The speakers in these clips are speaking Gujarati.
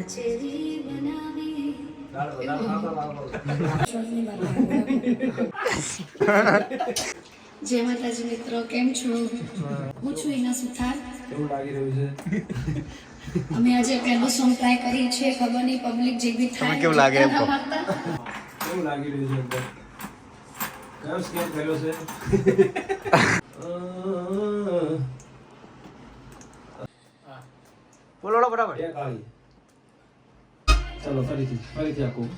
જય માતાજી મિત્રો, કેમ છો? હું છું ઈના સુથાર. કેવું લાગી રહ્યું છે? અમે આજે પહેલું સોંગ ટ્રાય કરી છે. ખબર નહીં પબ્લિક જે બી થાય કેવું લાગે એમ કહો. કેવું લાગી રહ્યું છે અંદર? કયો સ્કેચ કર્યો છે? બોલો બરાબર. એક આવી. ચાલો ફરીથી આખું.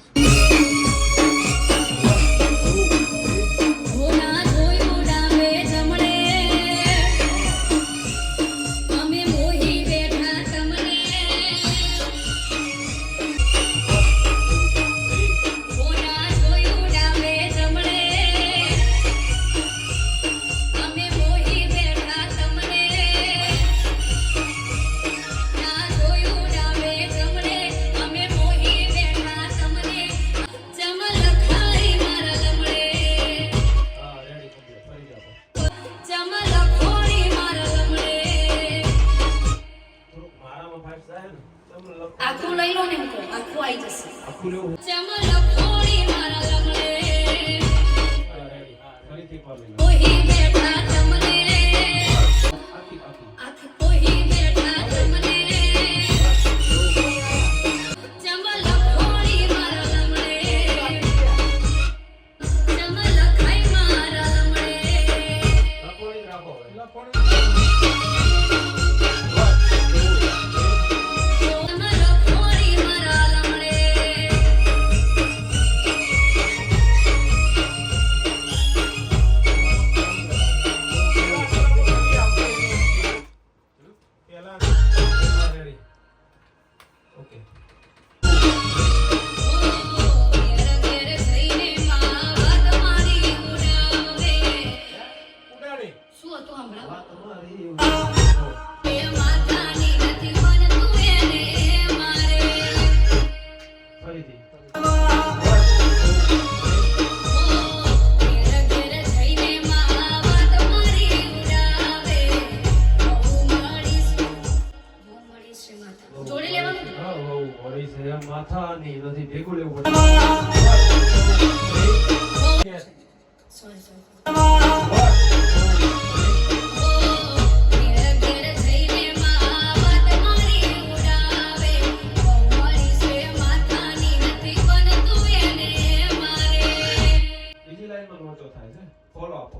આખું લઈ લો ને, આખું આવી જશે. આખું લેવું. ચમલખોડી મારા લમડે ફરીથી પાડી લો. કોઈ બેઠા તમને આખી. આખી કોઈ બેઠા તમને ચમલખોડી મારા લમડે ચમલખાઈ મારા લમડે રાખો. માથાની નથી ભેગું લેવું પડે. બીજી લાઈનમાં લોચો થાય છે. ફોલો આપો.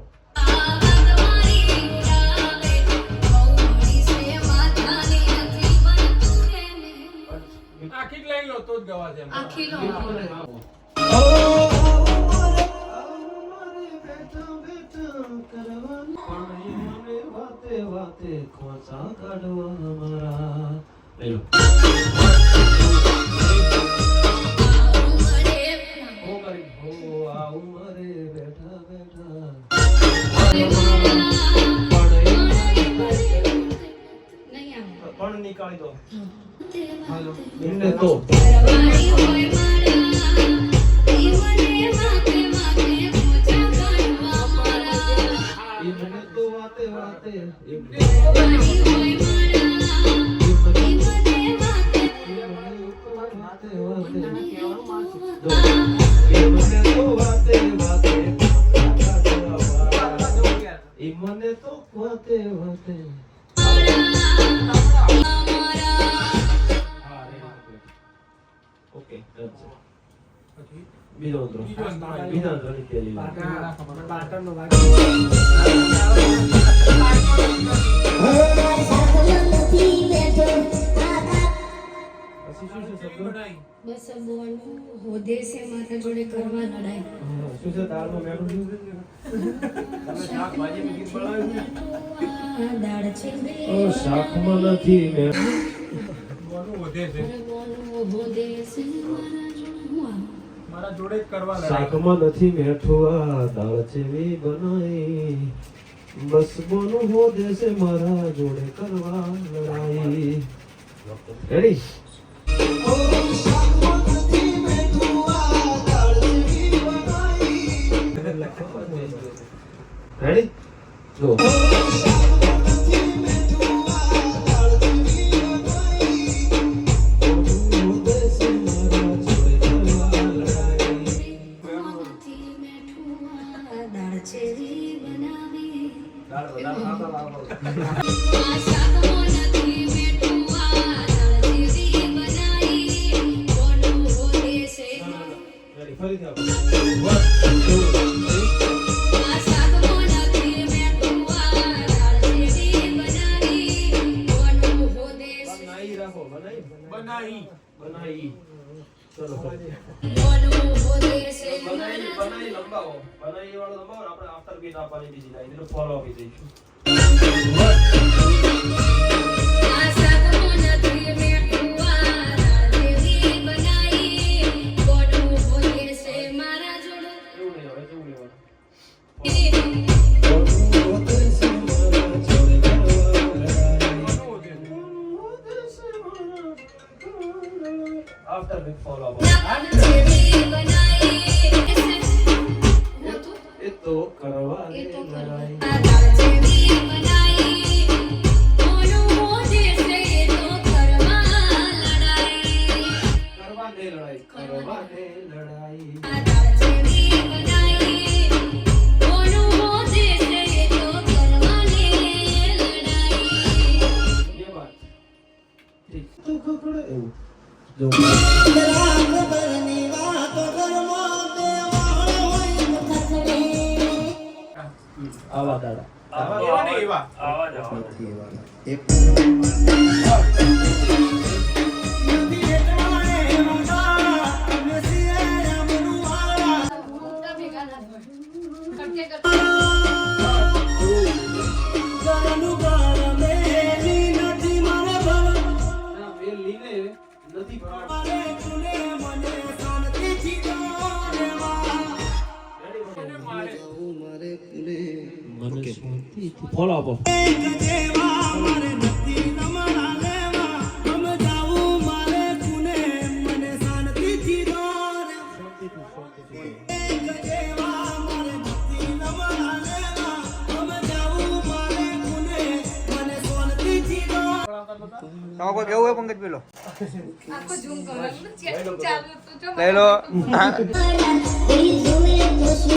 આખી લાઈન લો તો જ ગવા દે. આખી લો. વાતે ખોસા કાઢવા મારા. લઈ લો. પણ નીકાળી દો. હાલો એમને તો વાતે મને તો વાતે ઓકે બીજો બસ બોલવું હોદે છે માતા જોડે કરવા લડાઈ. શું છે દાળમાં મેઠું દાળ છે શાકમાં નથી મેઠું. મારા જોડે જ કરવા શાકમાં નથી મેઠું આ દાળ જેવી બનાઈ. બસ બોનું હો દેશે મારા જોડે કરવા લડાઈ. રેડી? રેડી? જો બનાઈ બનાઈ ચલો બોલવું હોદે છે બનાઈ મારા બનાઈ લંબાવો બનાઈ વાળો લંબાવો ને આપણે આફ્ટર બીટ આપવાની બીજી લાઈન એટલે ફોલો આપી દઈશું આશા કો નથી મેં કુવારા દેવી બનાઈ બોલવું હોદે છે મારા જોડે એવું નહીં હવે કેવું લેવાનું આફ્ટર બીટ ફોલો આપો દેવી બનાઈ એ તો કરવા દે લડાઈ દેવી બનાઈ બોલવું હોદે છે તો કરવા લડાઈ કરવા દે લડાઈ કરવા દે લડાઈ દેવી બનાઈ બોલવું હોદે છે તો કરવાની લડાઈ ये बात ठीक तो खखड़े એવું જો આવા દાડા એવા ને એવા ના મેલ લીને નથી ભરવાનું મને શાંતિથી ફોલો આપો તમારે કોઈ કેવું હોય પંકજ પેલો આખો ઝૂમ કરો ચાલુ તો જો લઈ લો દિલ જોએ તો